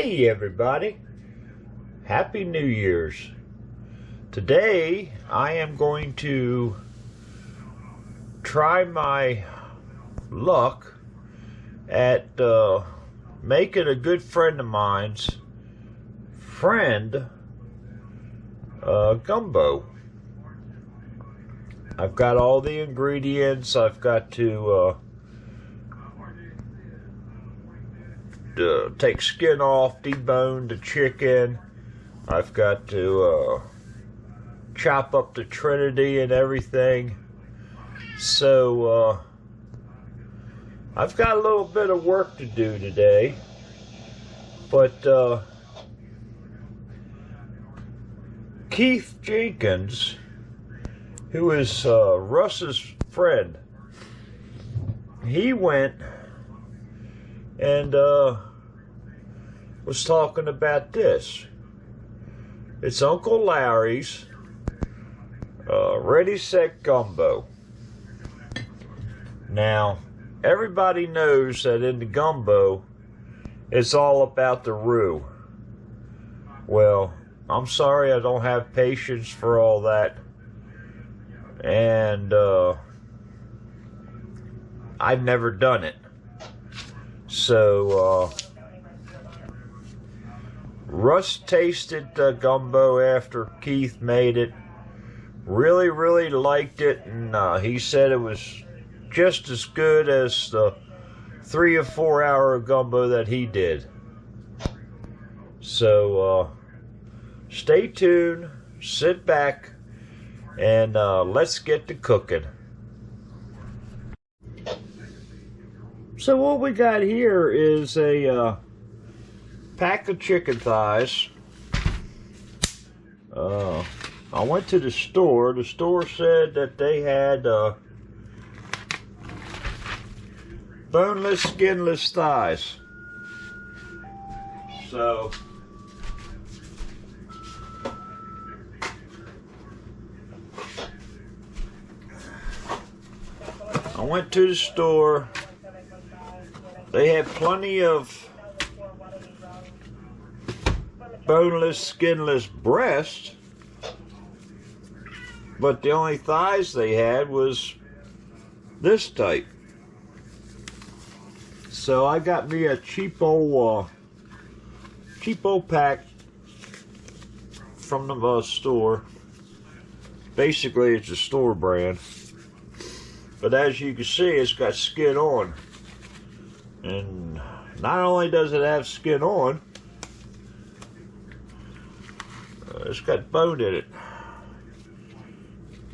Hey everybody, Happy New Year's. Today I am going to try my luck at making a good friend of mine's friend gumbo. I've got all the ingredients. I've got to take skin off, debone the chicken. I've got to chop up the Trinity and everything. So I've got a little bit of work to do today, but Keith Jenkins, who is Russ's friend, he went and was talking about this. It's Uncle Larry's Ready Set Gumbo. Now, everybody knows that in the gumbo, it's all about the roux. Well, I'm sorry, I don't have patience for all that. And I've never done it. So Russ tasted the gumbo after Keith made it. Really liked it, and he said it was just as good as the 3 or 4 hour gumbo that he did. So stay tuned, sit back, and let's get to cooking. So what we got here is a pack of chicken thighs. I went to the store. The store said that they had boneless, skinless thighs. So I went to the store. They had plenty of boneless, skinless breast, but the only thighs they had was this type. So I got me a cheapo pack from the store. Basically, it's a store brand, but as you can see, it's got skin on. And not only does it have skin on, it's got bone in it.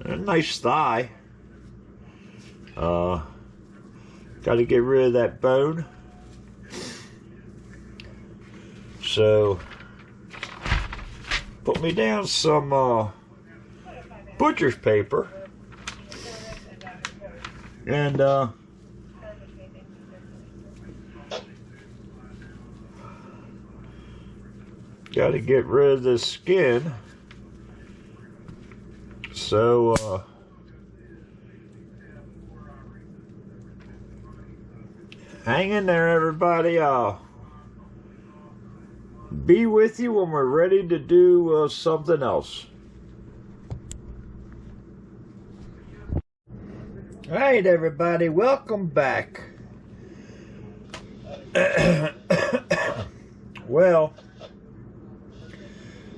A nice thigh. Got to get rid of that bone. So, put me down some butcher's paper. And got to get rid of the skin. So hang in there, everybody. I'll be with you when we're ready to do something else. All right, everybody, welcome back. Well,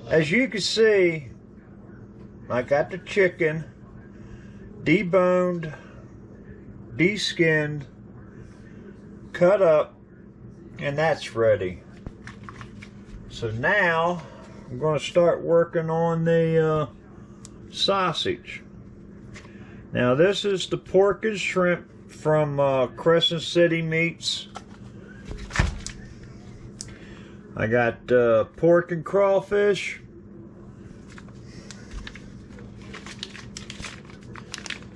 as you can see, I got the chicken deboned, deskinned, cut up, and that's ready. So now I'm going to start working on the sausage. Now this is the pork and shrimp from Crescent City Meats. I got pork and crawfish.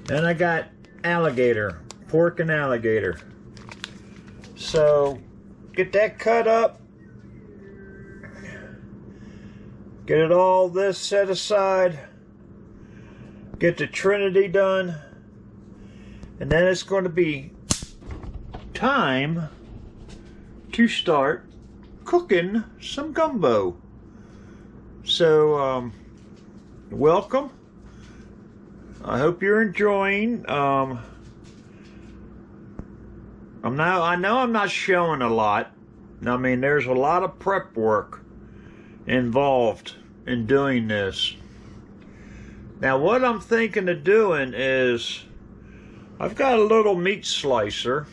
And I got alligator, pork and alligator. So get that cut up. Get it all this set aside. Get the Trinity done. And then it's going to be time to start cooking some gumbo. So, welcome. I hope you're enjoying. I know I'm not showing a lot. I mean, there's a lot of prep work involved in doing this. Now, what I'm thinking of doing is, I've got a little meat slicer,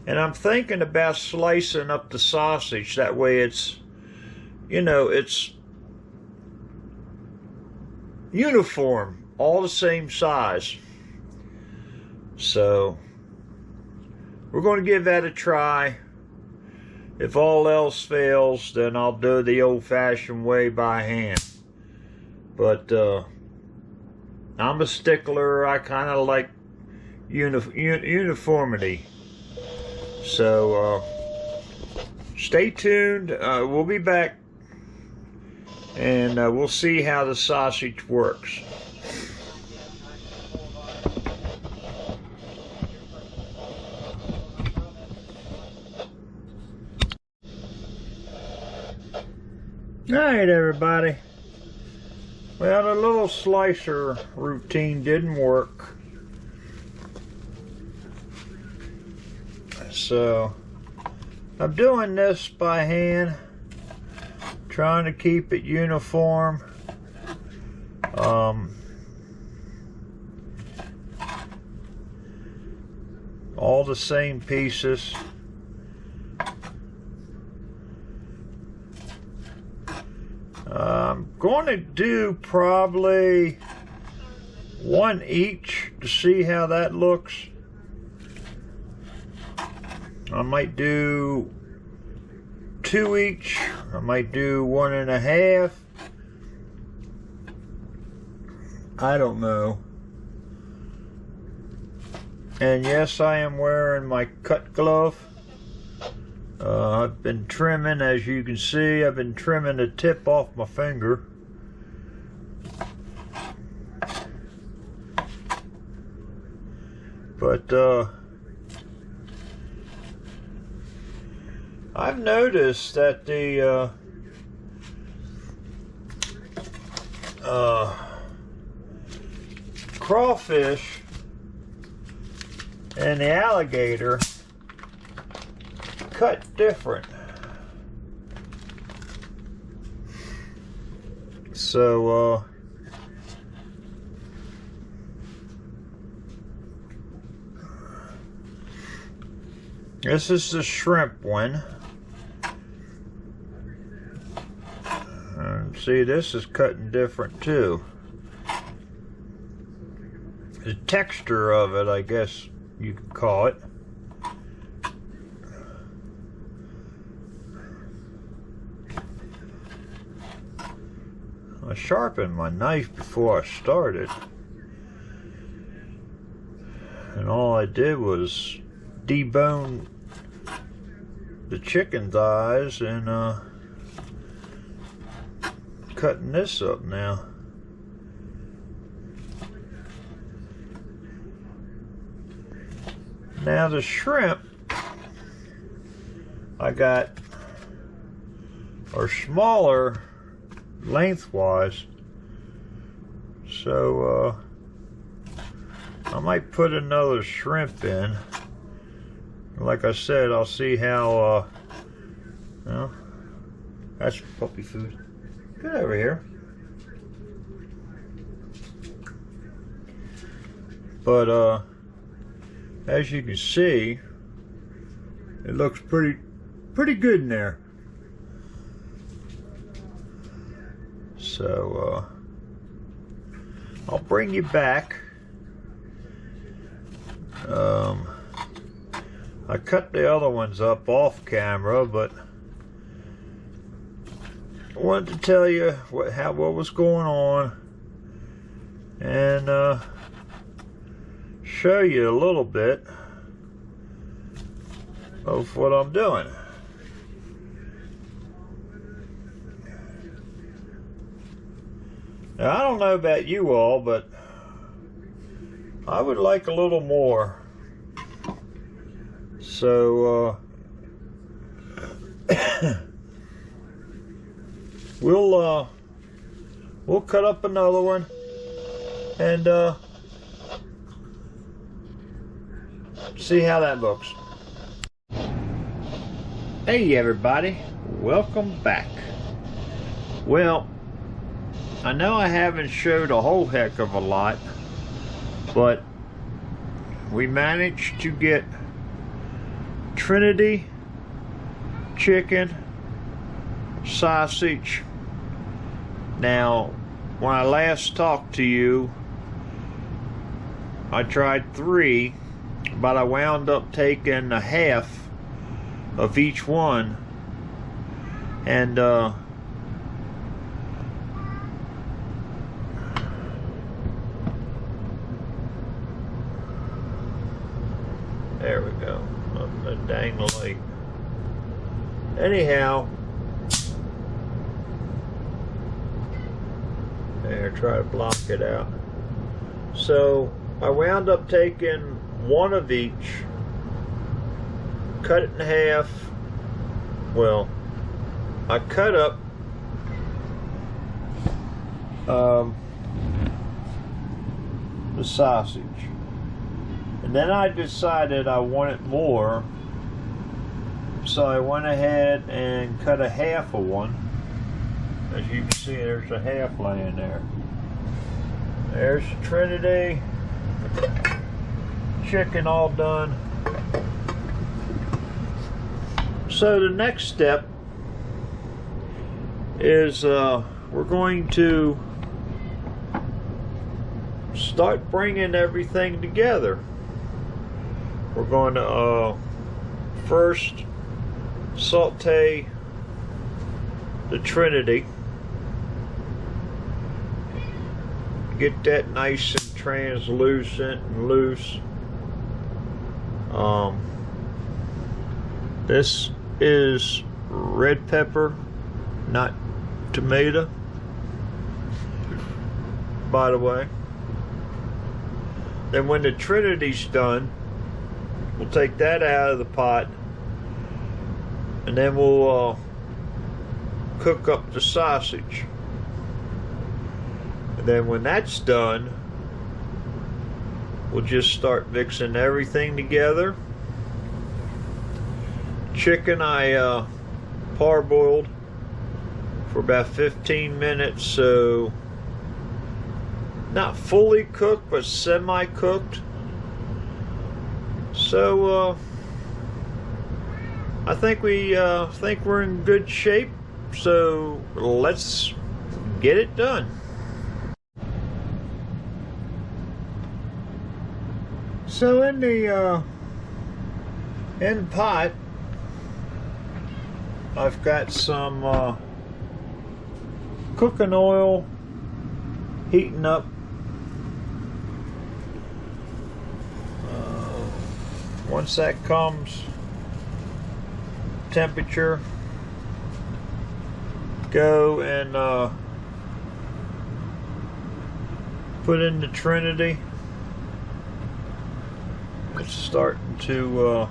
and I'm thinking about slicing up the sausage. That way it's, you know, it's uniform, all the same size. So, we're going to give that a try. If all else fails, then I'll do the old-fashioned way by hand. But I'm a stickler. I kind of like uniformity. So stay tuned. We'll be back, and we'll see how the sausage works. Alright, everybody. Well, the little slicer routine didn't work. So, I'm doing this by hand, trying to keep it uniform. All the same pieces. I'm going to do probably one each to see how that looks. I might do two each. I might do 1.5. I don't know. And yes, I am wearing my cut glove. I've been trimming, as you can see, I've been trimming the tip off my finger. But I've noticed that the crawfish and the alligator cut different. So this is the shrimp one. And see, this is cutting different too. The texture of it, I guess you could call it. I sharpened my knife before I started, and all I did was debone the chicken thighs and cutting this up now. Now the shrimp I got are smaller lengthwise, so I might put another shrimp in. Like I said, I'll see how well, that's puppy food. Get over here. But as you can see, it looks pretty good in there. So I'll bring you back. I cut the other ones up off camera, but I wanted to tell you what was going on, and show you a little bit of what I'm doing. Now, I don't know about you all, but I would like a little more. So we'll cut up another one and see how that looks. Hey everybody, welcome back. Well, I know I haven't showed a whole heck of a lot, but we managed to get Trinity chicken sausage. Now, when I last talked to you, I tried 3, but I wound up taking a half of each one, and there we go. A dang light. Anyhow, there, try to block it out. So I wound up taking one of each, cut it in half. Well, I cut up the sausage, and then I decided I wanted more, so I went ahead and cut a half of one. As you can see, there's a half laying there. There's Trinity chicken all done. So the next step is we're going to start bringing everything together. We're going to first saute the Trinity, get that nice and translucent and loose. This is red pepper, not tomato, by the way. Then when the Trinity's done, we'll take that out of the pot, and then we'll cook up the sausage. And then when that's done, we'll just start mixing everything together. Chicken I parboiled for about 15 minutes, so not fully cooked but semi-cooked. So I think we're in good shape, so let's get it done. So in the pot, I've got some cooking oil heating up. Once that comes temperature, go and put in the Trinity. It's starting to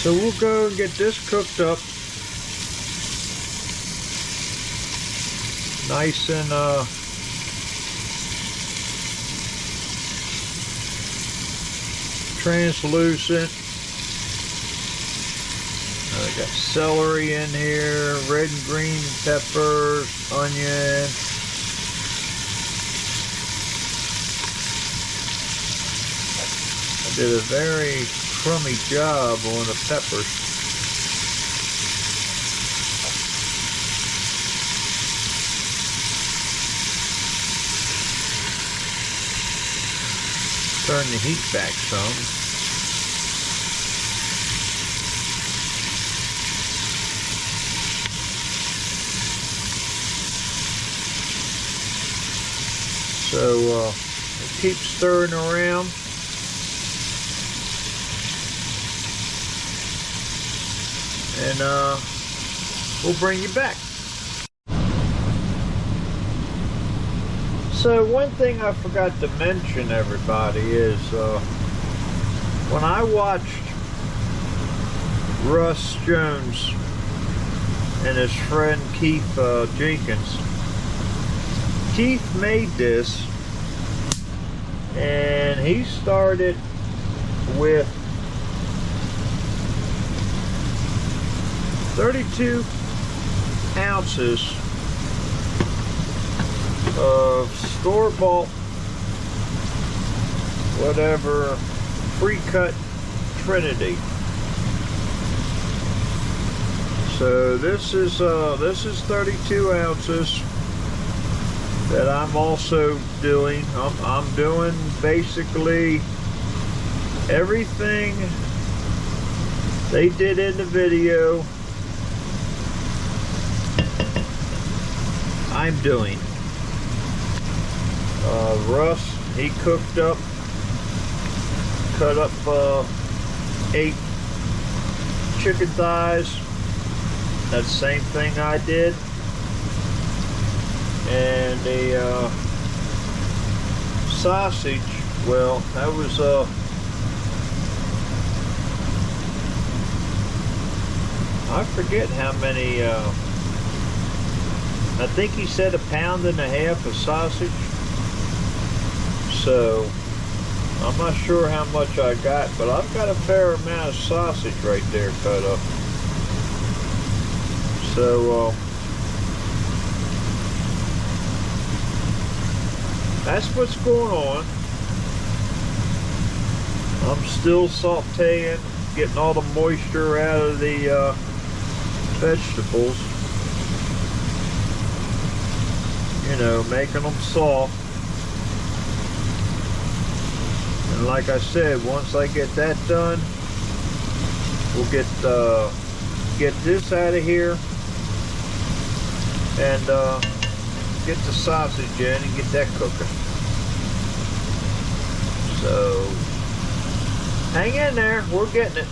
so we'll go and get this cooked up nice and translucent. I got celery in here, red and green peppers, onion. I did a very crummy job on the peppers. Turn the heat back some. So keep stirring around. And we'll bring you back. So one thing I forgot to mention, everybody, is when I watched Russ Jones and his friend Keith Jenkins, Keith made this, and he started with 32 ounces of store-bought, whatever, pre-cut Trinity. So this is 32 ounces that I'm also doing. I'm doing basically everything they did in the video. I'm doing. Russ, he cooked up, cut up 8 chicken thighs. That's the same thing I did. And the sausage, well, that was I forget how many, I think he said 1.5 pounds of sausage. So I'm not sure how much I got, but I've got a fair amount of sausage right there cut up. So that's what's going on. I'm still sauteing, getting all the moisture out of the vegetables. You know, making them soft. And like I said, once I get that done, we'll get this out of here and get the sausage in and get that cooking. So hang in there, we're getting it.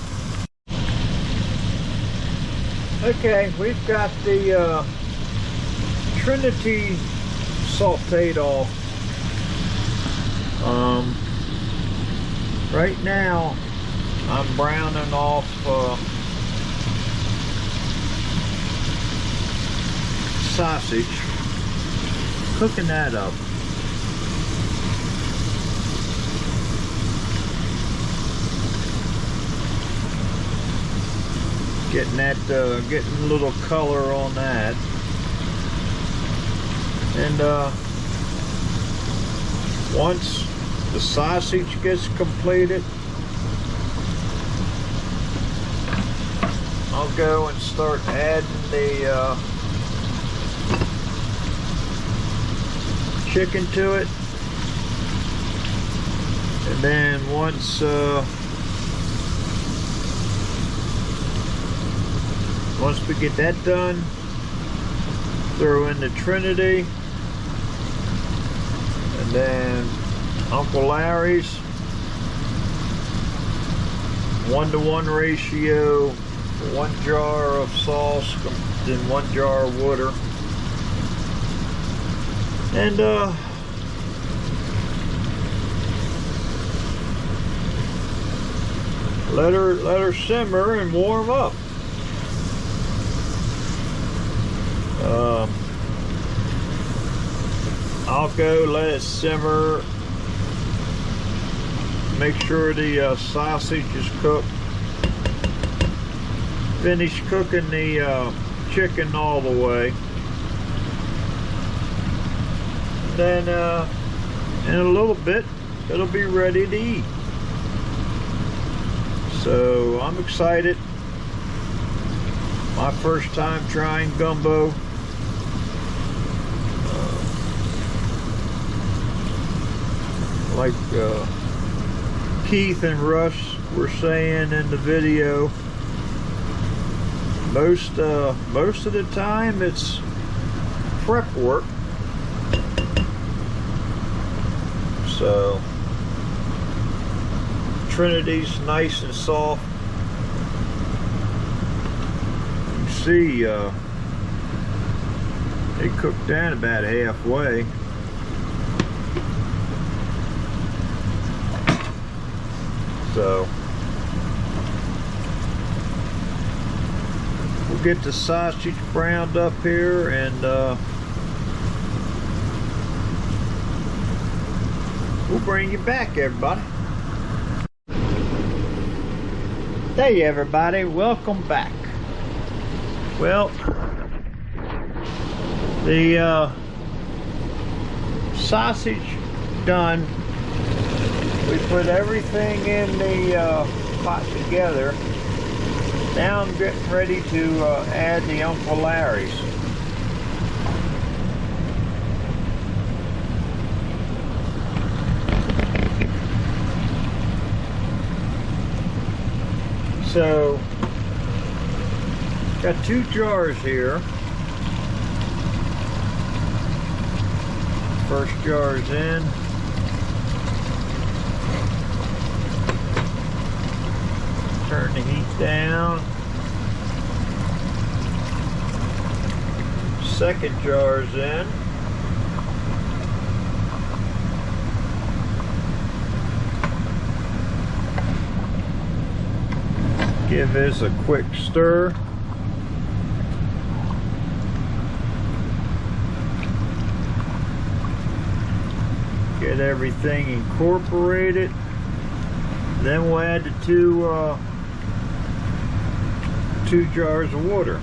Okay, we've got the Trinity sauteed off. Right now I'm browning off sausage, cooking that up. Getting that, getting a little color on that. And once the sausage gets completed, I'll go and start adding the chicken to it. And then once we get that done, throw in the Trinity, and then Uncle Larry's 1-to-1 ratio, 1 jar of sauce, then 1 jar of water, and let her simmer and warm up. I'll go let it simmer, make sure the sausage is cooked, finish cooking the chicken all the way, then in a little bit it'll be ready to eat. So I'm excited. My first time trying gumbo. Like Keith and Russ were saying in the video, most of the time it's prep work, So Trinity's nice and soft. You can see it cooked down about halfway. So we'll get the sausage browned up here, and we'll bring you back, everybody. Hey everybody, welcome back. Well, the sausage done. We put everything in the pot together. Now I'm getting ready to add the Uncle Larry's. So, got 2 jars here. First jar's in. Turn the heat down. Second jar's in. Give this a quick stir. Get everything incorporated. Then we'll add the two jars of water.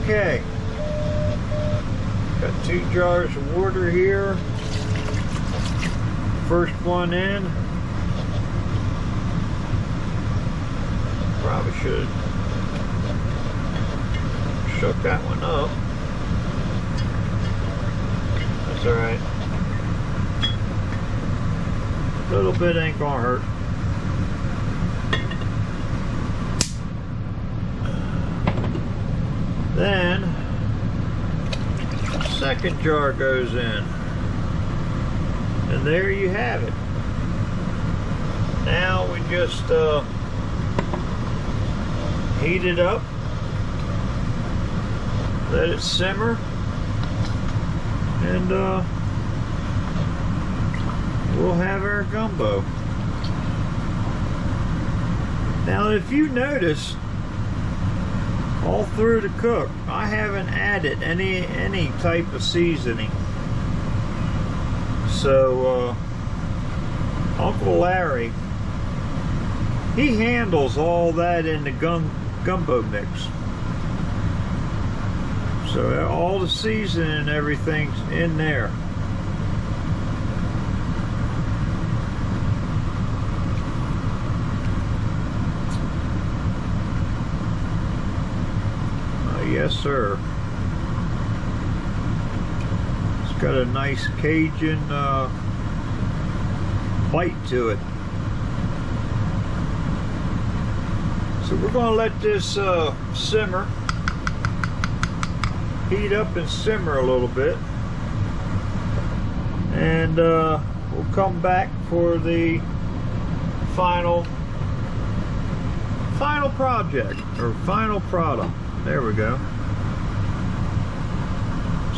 Okay, got 2 jars of water here. First one in. Probably should have shook that one up. That's alright. A little bit ain't gonna hurt. Then, second jar goes in. And there you have it. Now we just heat it up. Let it simmer. And we'll have our gumbo. Now if you notice, all through the cook, I haven't added any type of seasoning. So Uncle Larry, he handles all that in the gumbo mix. So all the seasoning and everything's in there. Yes, sir. It's got a nice Cajun bite to it. So we're going to let this simmer, heat up and simmer a little bit, and we'll come back for the final project, or final product. There we go.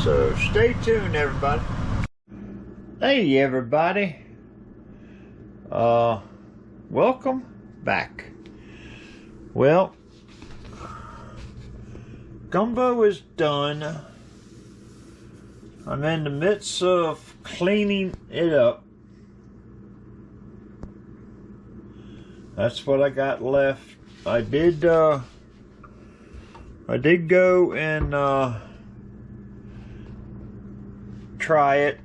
So stay tuned, everybody. Hey everybody, welcome back. Well, Gumbo is done. I'm in the midst of cleaning it up. That's what I got left. I did go and try it.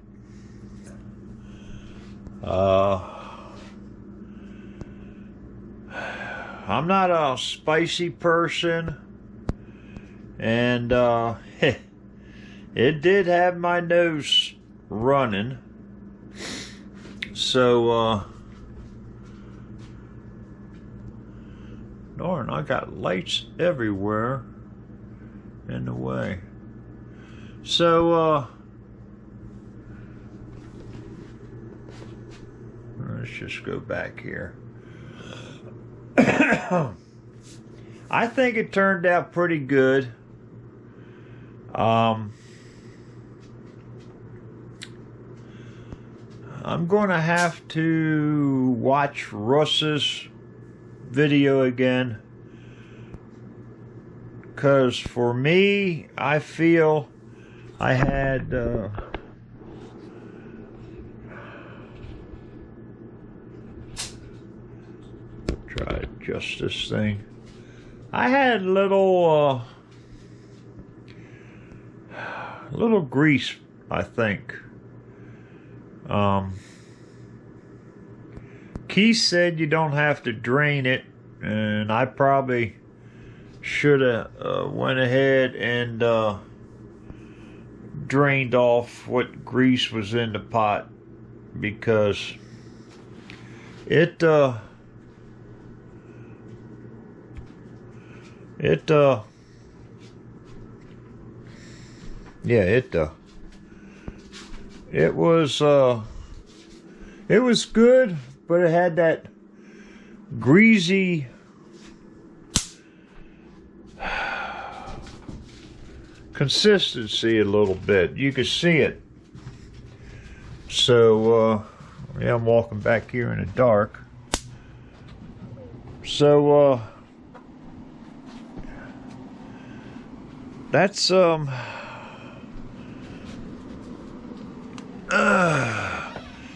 I'm not a spicy person, and it did have my nose running. So darn, I got lights everywhere in the way. So let's just go back here. I think it turned out pretty good. I'm gonna have to watch Russ's video again, because for me, I feel I had try to adjust this thing. I had little grease, I think. Keith said you don't have to drain it, and I probably should have went ahead and drained off what grease was in the pot, because it was good, but it had that greasy consistency a little bit. You could see it. So yeah, I'm walking back here in the dark. So that's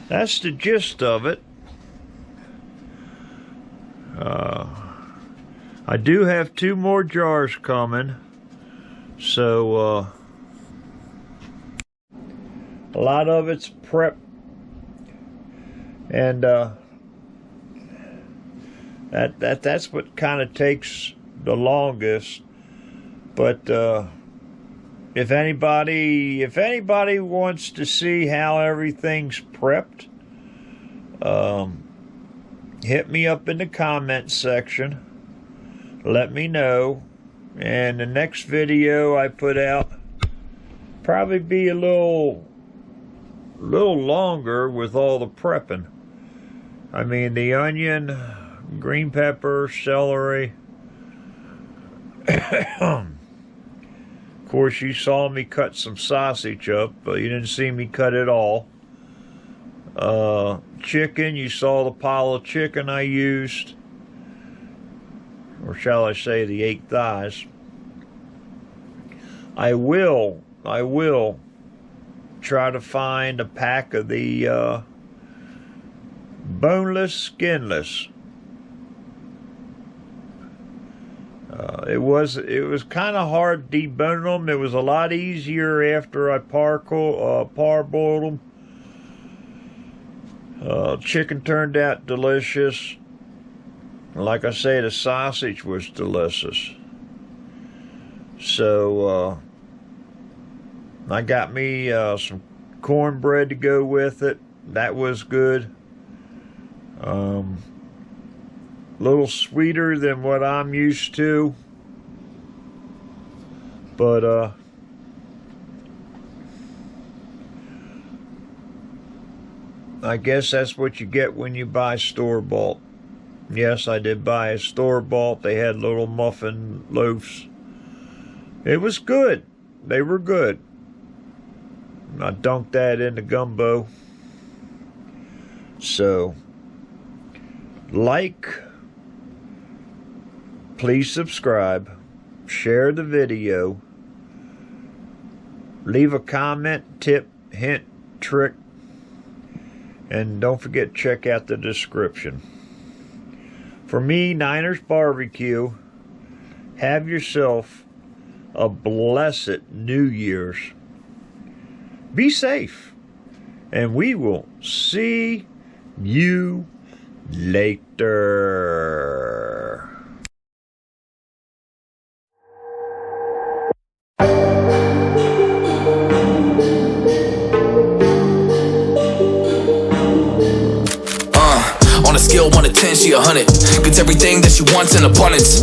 that's the gist of it. I do have 2 more jars coming, so a lot of it's prep, and that's what kind of takes the longest. But if anybody wants to see how everything's prepped, hit me up in the comment section. Let me know. And the next video I put out probably be a little longer with all the prepping. I mean, the onion, green pepper, celery. Of course, you saw me cut some sausage up, but you didn't see me cut it all. Chicken, you saw the pile of chicken I used, or shall I say the 8 thighs. I will try to find a pack of the boneless, skinless. It was kind of hard deboning them. It was a lot easier after I parboiled them. Chicken turned out delicious. Like I say, the sausage was delicious. So I got me some cornbread to go with it. That was good. Little sweeter than what I'm used to, but I guess that's what you get when you buy store-bought. Yes, I did buy a store-bought. They had little muffin loaves. It was good. They were good. I dunked that in the gumbo. So, like, please subscribe, share the video, leave a comment, tip, hint, trick, and don't forget to check out the description. For me, Niners Barbecue, have yourself a blessed New Year's. Be safe, and we will see you later. On a scale 1 to 10, she 100. Gets everything that she wants in abundance.